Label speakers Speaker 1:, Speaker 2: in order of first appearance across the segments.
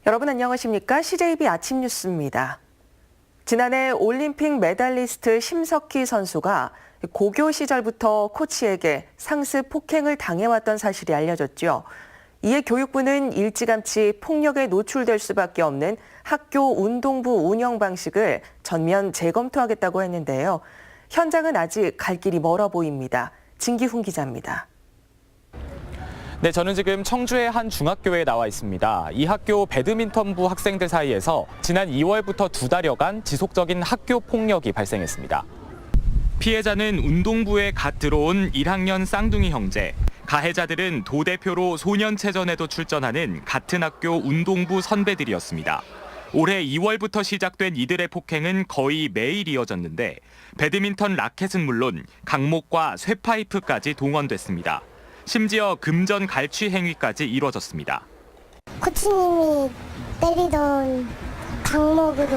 Speaker 1: 여러분 안녕하십니까? CJB 아침 뉴스입니다. 지난해 올림픽 메달리스트 심석희 선수가 고교 시절부터 코치에게 상습 폭행을 당해왔던 사실이 알려졌죠. 이에 교육부는 일찌감치 폭력에 노출될 수밖에 없는 학교 운동부 운영 방식을 전면 재검토하겠다고 했는데요. 현장은 아직 갈 길이 멀어 보입니다. 진기훈 기자입니다.
Speaker 2: 네, 저는 지금 청주의 한 중학교에 나와 있습니다. 이 학교 배드민턴부 학생들 사이에서 지난 2월부터 2달여간 지속적인 학교 폭력이 발생했습니다. 피해자는 운동부에 갓 들어온 1학년 쌍둥이 형제, 가해자들은 도대표로 소년체전에도 출전하는 같은 학교 운동부 선배들이었습니다. 올해 2월부터 시작된 이들의 폭행은 거의 매일 이어졌는데 배드민턴 라켓은 물론 강목과 쇠파이프까지 동원됐습니다. 심지어 금전 갈취 행위까지 이뤄졌습니다.
Speaker 3: 코치님이 때리던 강목으로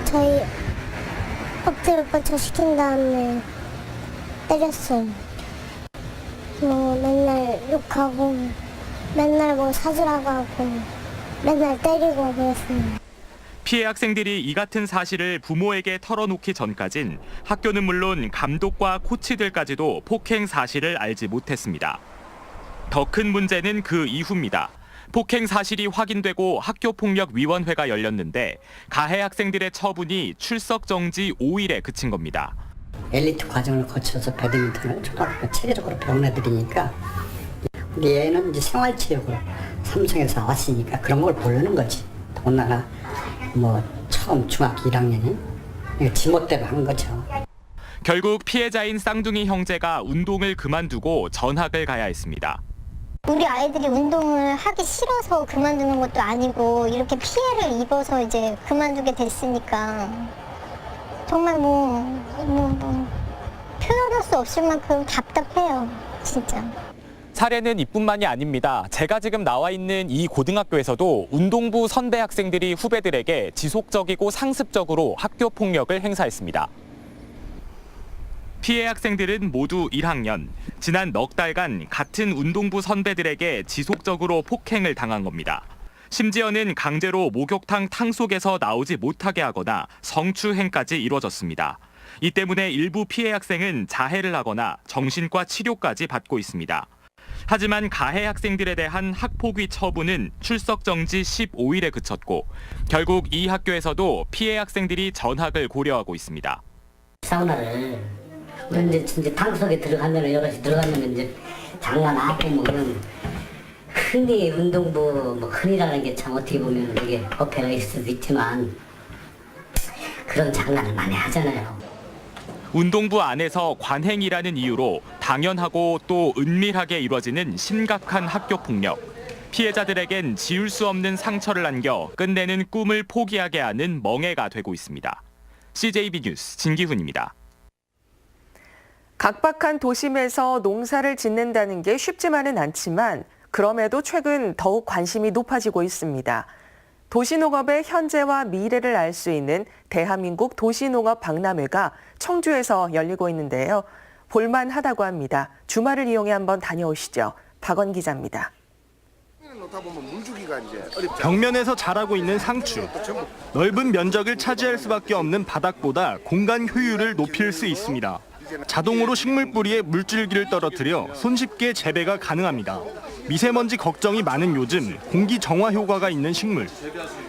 Speaker 3: 저희 엎드려 뻗쳐 시킨 다음에 때렸어요. 맨날 욕하고 맨날 뭐 사주라고 하고 맨날 때리고 그랬어요.
Speaker 2: 피해 학생들이 이 같은 사실을 부모에게 털어놓기 전까진 학교는 물론 감독과 코치들까지도 폭행 사실을 알지 못했습니다. 더 큰 문제는 그 이후입니다. 폭행 사실이 확인되고 학교폭력위원회가 열렸는데 가해 학생들의 처분이 출석 정지 5일에 그친 겁니다.
Speaker 4: 엘리트 과정을 거쳐서 배드민턴을 초등학교 체계적으로 배운 애들이니까 우리 애는 이제 생활체육으로 삼성에서 나왔으니까 그런 걸 모르는 거지. 더군다나 처음 중학교 1학년이 지멋대로 한 거죠.
Speaker 2: 결국 피해자인 쌍둥이 형제가 운동을 그만두고 전학을 가야 했습니다.
Speaker 3: 우리 아이들이 운동을 하기 싫어서 그만두는 것도 아니고 이렇게 피해를 입어서 이제 그만두게 됐으니까 정말 표현할 수 없을 만큼 답답해요, 진짜.
Speaker 2: 사례는 이뿐만이 아닙니다. 제가 지금 나와 있는 이 고등학교에서도 운동부 선배 학생들이 후배들에게 지속적이고 상습적으로 학교 폭력을 행사했습니다. 피해 학생들은 모두 1학년. 지난 넉 달간 같은 운동부 선배들에게 지속적으로 폭행을 당한 겁니다. 심지어는 강제로 목욕탕 탕속에서 나오지 못하게 하거나 성추행까지 이뤄졌습니다. 이 때문에 일부 피해 학생은 자해를 하거나 정신과 치료까지 받고 있습니다. 하지만 가해 학생들에 대한 학폭위 처분은 출석 정지 15일에 그쳤고 결국 이 학교에서도 피해 학생들이 전학을 고려하고 있습니다.
Speaker 4: 사우나를 이제 탕속에 들어가면 여럿이 들어가면 이제 장난하고 그런 흔히 운동부 흔히라는 게 참 어떻게 보면 되게 어폐가 있을 수도 있지만 그런 장난을 많이 하잖아요.
Speaker 2: 운동부 안에서 관행이라는 이유로 당연하고 또 은밀하게 이루어지는 심각한 학교 폭력. 피해자들에겐 지울 수 없는 상처를 안겨 끝내는 꿈을 포기하게 하는 멍해가 되고 있습니다. CJB 뉴스 진기훈입니다.
Speaker 1: 각박한 도심에서 농사를 짓는다는 게 쉽지만은 않지만 그럼에도 최근 더욱 관심이 높아지고 있습니다. 도시농업의 현재와 미래를 알 수 있는 대한민국 도시농업 박람회가 청주에서 열리고 있는데요. 볼만하다고 합니다. 주말을 이용해 한번 다녀오시죠. 박원 기자입니다.
Speaker 5: 벽면에서 자라고 있는 상추. 넓은 면적을 차지할 수밖에 없는 바닥보다 공간 효율을 높일 수 있습니다. 자동으로 식물 뿌리에 물줄기를 떨어뜨려 손쉽게 재배가 가능합니다. 미세먼지 걱정이 많은 요즘 공기 정화 효과가 있는 식물.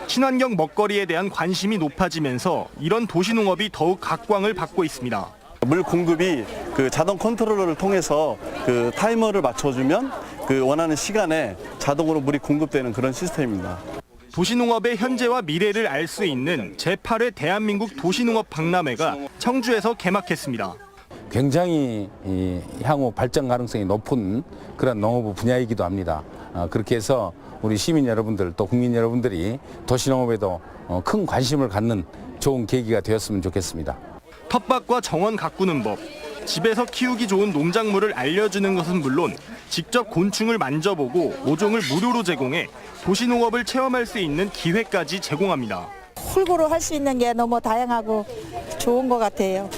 Speaker 5: 친환경 먹거리에 대한 관심이 높아지면서 이런 도시농업이 더욱 각광을 받고 있습니다.
Speaker 6: 물 공급이 자동 컨트롤러를 통해서 타이머를 맞춰주면 원하는 시간에 자동으로 물이 공급되는 그런 시스템입니다.
Speaker 5: 도시농업의 현재와 미래를 알 수 있는 제8회 대한민국 도시농업 박람회가 청주에서 개막했습니다.
Speaker 7: 굉장히 향후 발전 가능성이 높은 그런 농업 분야이기도 합니다. 그렇게 해서 우리 시민 여러분들 또 국민 여러분들이 도시농업에도 큰 관심을 갖는 좋은 계기가 되었으면 좋겠습니다.
Speaker 5: 텃밭과 정원 가꾸는 법, 집에서 키우기 좋은 농작물을 알려주는 것은 물론 직접 곤충을 만져보고 모종을 무료로 제공해 도시농업을 체험할 수 있는 기회까지 제공합니다.
Speaker 8: 홀고루 할 수 있는 게 너무 다양하고 좋은 것 같아요.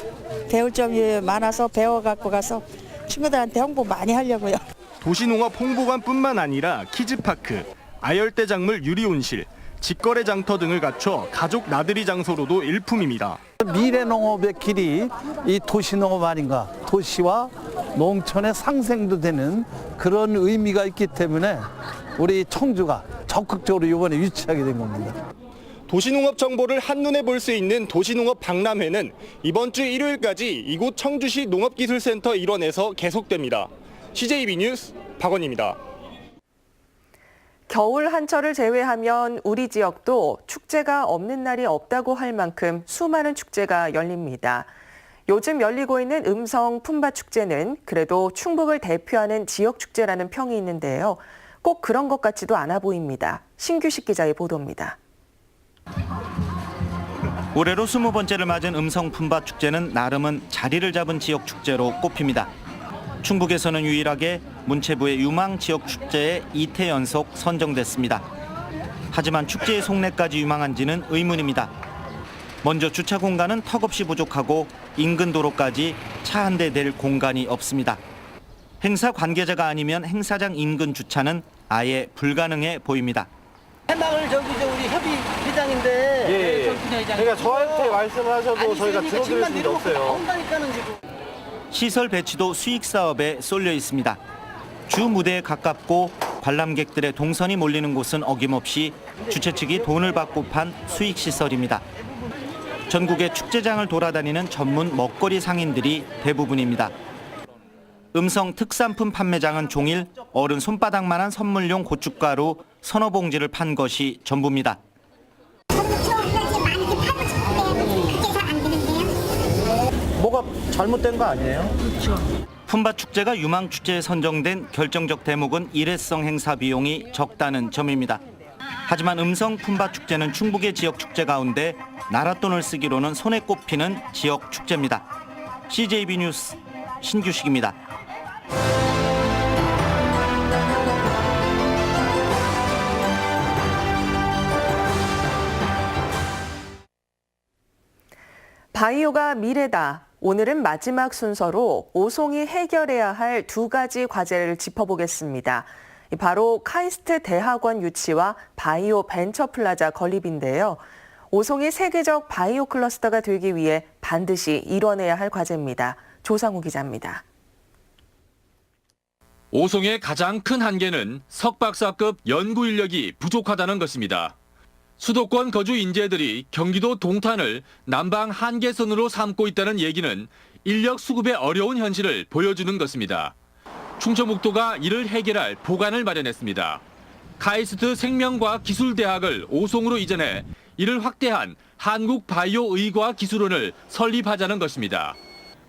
Speaker 8: 배울 점이 많아서 배워갖고 가서 친구들한테 홍보 많이 하려고요.
Speaker 5: 도시농업 홍보관뿐만 아니라 키즈파크, 아열대 작물 유리온실, 직거래 장터 등을 갖춰 가족 나들이 장소로도 일품입니다.
Speaker 9: 미래 농업의 길이 이 도시 농업 아닌가. 도시와 농촌의 상생도 되는 그런 의미가 있기 때문에 우리 청주가 적극적으로 이번에 유치하게 된 겁니다.
Speaker 5: 도시농업 정보를 한눈에 볼 수 있는 도시농업 박람회는 이번 주 일요일까지 이곳 청주시 농업기술센터 일원에서 계속됩니다. CJB 뉴스 박원입니다.
Speaker 1: 겨울 한철을 제외하면 우리 지역도 축제가 없는 날이 없다고 할 만큼 수많은 축제가 열립니다. 요즘 열리고 있는 음성 품바축제는 그래도 충북을 대표하는 지역축제라는 평이 있는데요. 꼭 그런 것 같지도 않아 보입니다. 신규식 기자의 보도입니다.
Speaker 10: 올해로 20번째를 맞은 음성 품바축제는 나름은 자리를 잡은 지역축제로 꼽힙니다. 충북에서는 유일하게 문체부의 유망 지역축제에 2태 연속 선정됐습니다. 하지만 축제의 속내까지 유망한지는 의문입니다. 먼저 주차 공간은 턱없이 부족하고 인근 도로까지 차 한 대 댈 공간이 없습니다. 행사 관계자가 아니면 행사장 인근 주차는 아예 불가능해 보입니다.
Speaker 11: 해망을 우리 협의 회장인데
Speaker 6: 그러니까 저한테 말씀을 하셔도 저희가 들어드릴 수는 없어요.
Speaker 10: 시설 배치도 수익 사업에 쏠려 있습니다. 주 무대에 가깝고 관람객들의 동선이 몰리는 곳은 어김없이 주최 측이 돈을 받고 판 수익 시설입니다. 전국의 축제장을 돌아다니는 전문 먹거리 상인들이 대부분입니다. 음성 특산품 판매장은 종일 어른 손바닥만한 선물용 고춧가루 서너 봉지를 판 것이 전부입니다.
Speaker 11: 뭐가 잘못된 거 아니에요?
Speaker 10: 품바축제가 유망축제에 선정된 결정적 대목은 일회성 행사 비용이 적다는 점입니다. 하지만 음성 품바축제는 충북의 지역축제 가운데 나랏돈을 쓰기로는 손에 꼽히는 지역축제입니다. CJB 뉴스 신규식입니다.
Speaker 1: 바이오가 미래다. 오늘은 마지막 순서로 오송이 해결해야 할 두 가지 과제를 짚어보겠습니다. 바로 카이스트 대학원 유치와 바이오 벤처 플라자 건립인데요. 오송이 세계적 바이오 클러스터가 되기 위해 반드시 이뤄내야 할 과제입니다. 조상우 기자입니다.
Speaker 12: 오송의 가장 큰 한계는 석박사급 연구 인력이 부족하다는 것입니다. 수도권 거주 인재들이 경기도 동탄을 남방 한계선으로 삼고 있다는 얘기는 인력 수급의 어려운 현실을 보여주는 것입니다. 충청북도가 이를 해결할 보관을 마련했습니다. 카이스트 생명과학기술대학을 오송으로 이전해 이를 확대한 한국바이오의과기술원을 설립하자는 것입니다.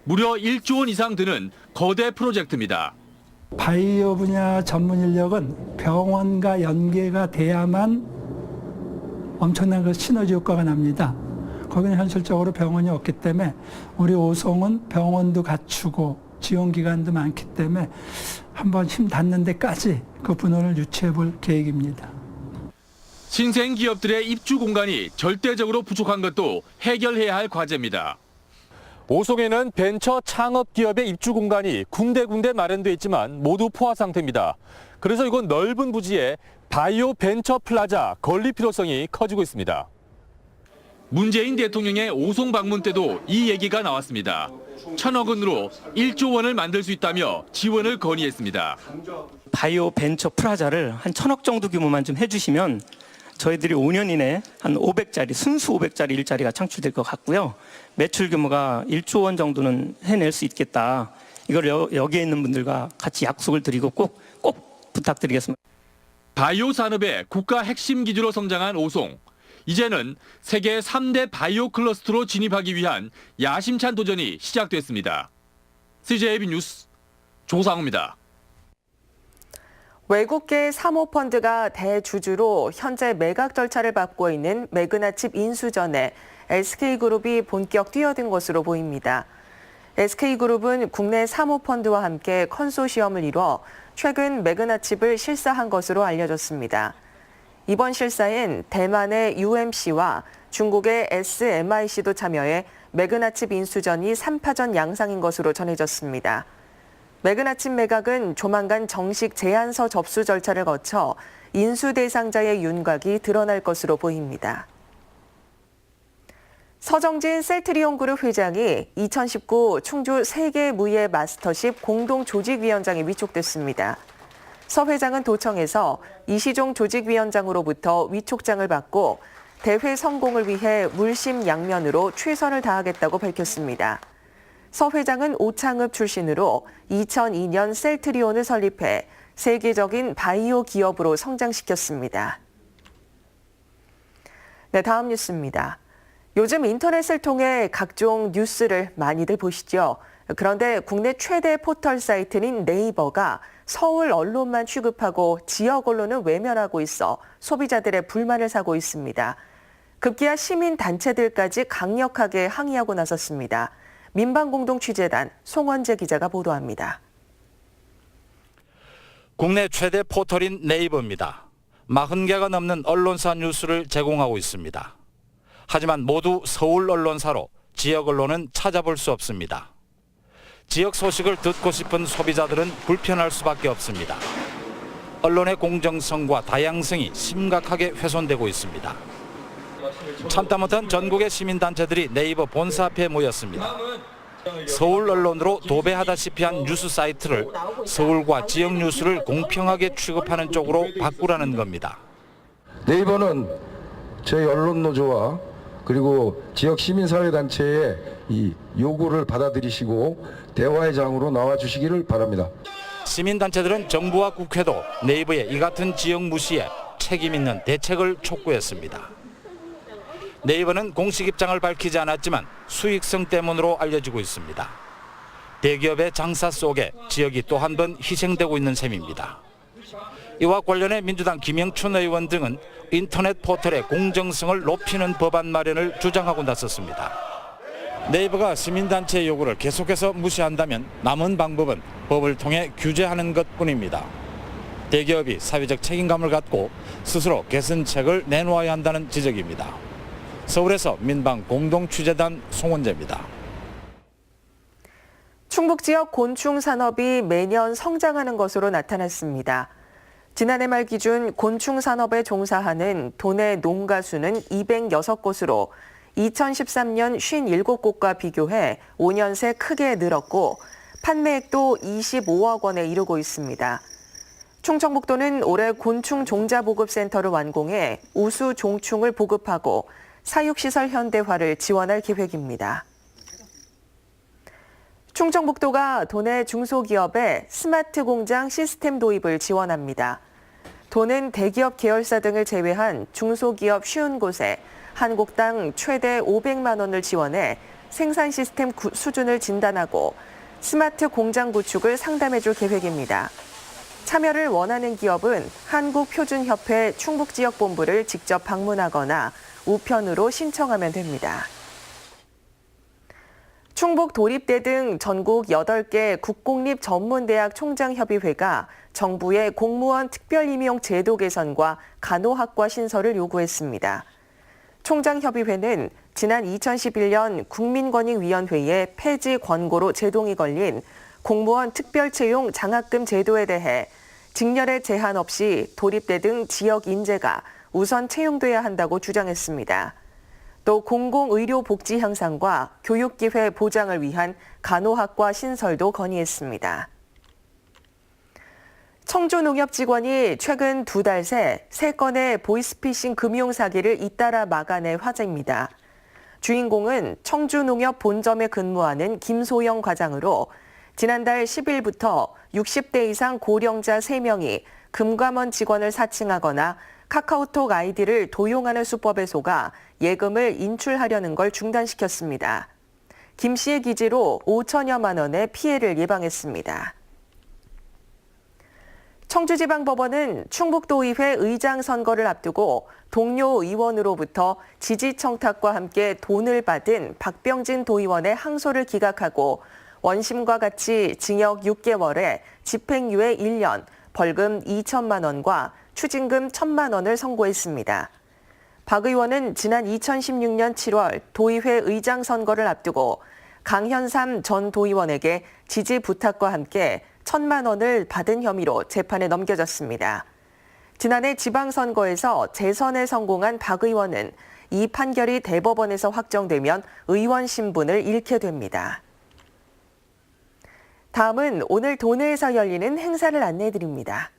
Speaker 12: 무려 1조 원 이상 드는 거대 프로젝트입니다.
Speaker 13: 바이오 분야 전문 인력은 병원과 연계가 돼야만 엄청난 그 시너지 효과가 납니다. 거기는 현실적으로 병원이 없기 때문에 우리 오송은 병원도 갖추고 지원기관도 많기 때문에 한번 힘 닿는 데까지 그 분원을 유치해 볼 계획입니다.
Speaker 12: 신생 기업들의 입주 공간이 절대적으로 부족한 것도 해결해야 할 과제입니다.
Speaker 2: 오송에는 벤처 창업 기업의 입주 공간이 군데군데 마련돼 있지만 모두 포화 상태입니다. 그래서 이곳 넓은 부지에 바이오 벤처 플라자 건립 필요성이 커지고 있습니다.
Speaker 12: 문재인 대통령의 오송 방문 때도 이 얘기가 나왔습니다. 1,000억 원으로 1조 원을 만들 수 있다며 지원을 건의했습니다.
Speaker 11: 바이오 벤처 플라자를 한 1,000억 정도 규모만 좀 해주시면 저희들이 5년 이내에 한 500짜리, 순수 500짜리 일자리가 창출될 것 같고요. 매출 규모가 1조 원 정도는 해낼 수 있겠다. 이걸 여기에 있는 분들과 같이 약속을 드리고 꼭 부탁드리겠습니다.
Speaker 12: 바이오 산업의 국가 핵심 기지로 성장한 오송. 이제는 세계 3대 바이오 클러스터로 진입하기 위한 야심찬 도전이 시작됐습니다. CJB 뉴스 조상우입니다.
Speaker 1: 외국계 사모펀드가 대주주로 현재 매각 절차를 밟고 있는 매그나칩 인수전에 SK그룹이 본격 뛰어든 것으로 보입니다. SK그룹은 국내 사모펀드와 함께 컨소시엄을 이뤄 최근 매그나칩을 실사한 것으로 알려졌습니다. 이번 실사엔 대만의 UMC와 중국의 SMIC도 참여해 매그나칩 인수전이 3파전 양상인 것으로 전해졌습니다. 매그나칩 매각은 조만간 정식 제안서 접수 절차를 거쳐 인수 대상자의 윤곽이 드러날 것으로 보입니다. 서정진 셀트리온 그룹 회장이 2019 충주 세계무예 마스터십 공동조직위원장에 위촉됐습니다. 서 회장은 도청에서 이시종 조직위원장으로부터 위촉장을 받고 대회 성공을 위해 물심양면으로 최선을 다하겠다고 밝혔습니다. 서 회장은 오창읍 출신으로 2002년 셀트리온을 설립해 세계적인 바이오 기업으로 성장시켰습니다. 네, 다음 뉴스입니다. 요즘 인터넷을 통해 각종 뉴스를 많이들 보시죠. 그런데 국내 최대 포털 사이트인 네이버가 서울 언론만 취급하고 지역 언론은 외면하고 있어 소비자들의 불만을 사고 있습니다. 급기야 시민단체들까지 강력하게 항의하고 나섰습니다. 민방공동취재단 송원재 기자가 보도합니다.
Speaker 14: 국내 최대 포털인 네이버입니다. 40개가 넘는 언론사 뉴스를 제공하고 있습니다. 하지만 모두 서울 언론사로 지역 언론은 찾아볼 수 없습니다. 지역 소식을 듣고 싶은 소비자들은 불편할 수밖에 없습니다. 언론의 공정성과 다양성이 심각하게 훼손되고 있습니다. 참다 못한 전국의 시민단체들이 네이버 본사 앞에 모였습니다. 서울 언론으로 도배하다시피 한 뉴스 사이트를 서울과 지역 뉴스를 공평하게 취급하는 쪽으로 바꾸라는 겁니다.
Speaker 15: 네이버는 저희 언론노조와 그리고 지역 시민사회단체의 이 요구를 받아들이시고 대화의 장으로 나와주시기를 바랍니다.
Speaker 14: 시민단체들은 정부와 국회도 네이버의 이 같은 지역 무시에 책임 있는 대책을 촉구했습니다. 네이버는 공식 입장을 밝히지 않았지만 수익성 때문으로 알려지고 있습니다. 대기업의 장사 속에 지역이 또 한 번 희생되고 있는 셈입니다. 이와 관련해 민주당 김영춘 의원 등은 인터넷 포털의 공정성을 높이는 법안 마련을 주장하고 나섰습니다. 네이버가 시민단체의 요구를 계속해서 무시한다면 남은 방법은 법을 통해 규제하는 것뿐입니다. 대기업이 사회적 책임감을 갖고 스스로 개선책을 내놓아야 한다는 지적입니다. 서울에서 민방공동취재단 송원재입니다.
Speaker 1: 충북 지역 곤충 산업이 매년 성장하는 것으로 나타났습니다. 지난해 말 기준 곤충 산업에 종사하는 도내 농가 수는 206곳으로 2013년 57곳과 비교해 5년 새 크게 늘었고 판매액도 25억 원에 이르고 있습니다. 충청북도는 올해 곤충 종자 보급센터를 완공해 우수 종충을 보급하고 사육시설 현대화를 지원할 계획입니다. 충청북도가 도내 중소기업에 스마트 공장 시스템 도입을 지원합니다. 도는 대기업 계열사 등을 제외한 중소기업 50곳에 한 곡당 최대 500만 원을 지원해 생산 시스템 수준을 진단하고 스마트 공장 구축을 상담해줄 계획입니다. 참여를 원하는 기업은 한국표준협회 충북지역본부를 직접 방문하거나 우편으로 신청하면 됩니다. 충북 도립대 등 전국 8개 국공립 전문대학 총장협의회가 정부의 공무원 특별임용 제도 개선과 간호학과 신설을 요구했습니다. 총장협의회는 지난 2011년 국민권익위원회의 폐지 권고로 제동이 걸린 공무원 특별채용 장학금 제도에 대해 직렬의 제한 없이 도립대 등 지역 인재가 우선 채용돼야 한다고 주장했습니다. 또 공공의료 복지 향상과 교육기회 보장을 위한 간호학과 신설도 건의했습니다. 청주농협 직원이 최근 2달 새 3건의 보이스피싱 금융사기를 잇따라 막아낸 화제입니다. 주인공은 청주농협 본점에 근무하는 김소영 과장으로 지난달 10일부터 60대 이상 고령자 3명이 금감원 직원을 사칭하거나 카카오톡 아이디를 도용하는 수법에 속아 예금을 인출하려는 걸 중단시켰습니다. 김 씨의 기지로 5천여만 원의 피해를 예방했습니다. 청주지방법원은 충북도의회 의장 선거를 앞두고 동료 의원으로부터 지지청탁과 함께 돈을 받은 박병진 도의원의 항소를 기각하고 원심과 같이 징역 6개월에 집행유예 1년, 벌금 2천만 원과 추징금 1천만 원을 선고했습니다. 박 의원은 지난 2016년 7월 도의회 의장 선거를 앞두고 강현삼 전 도의원에게 지지 부탁과 함께 1천만 원을 받은 혐의로 재판에 넘겨졌습니다. 지난해 지방선거에서 재선에 성공한 박 의원은 이 판결이 대법원에서 확정되면 의원 신분을 잃게 됩니다. 다음은 오늘 도내에서 열리는 행사를 안내해드립니다.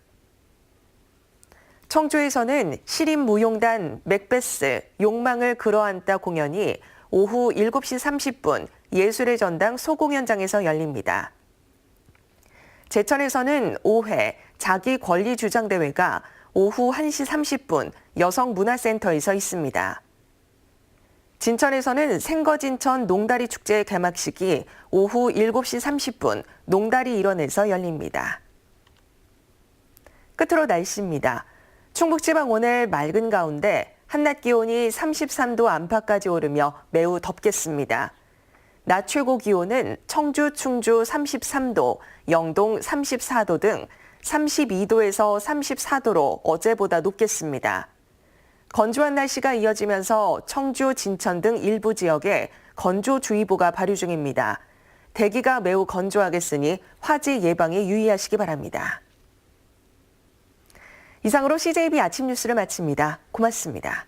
Speaker 1: 청주에서는 시립무용단 맥베스 욕망을 끌어안다 공연이 오후 7시 30분 예술의 전당 소공연장에서 열립니다. 제천에서는 5회 자기권리주장대회가 오후 1시 30분 여성문화센터에서 있습니다. 진천에서는 생거진천 농다리 축제 개막식이 오후 7시 30분 농다리 일원에서 열립니다. 끝으로 날씨입니다. 충북지방 오늘 맑은 가운데 한낮 기온이 33도 안팎까지 오르며 매우 덥겠습니다. 낮 최고 기온은 청주, 충주 33도, 영동 34도 등 32도에서 34도로 어제보다 높겠습니다. 건조한 날씨가 이어지면서 청주, 진천 등 일부 지역에 건조주의보가 발효 중입니다. 대기가 매우 건조하겠으니 화재 예방에 유의하시기 바랍니다. 이상으로 CJB 아침 뉴스를 마칩니다. 고맙습니다.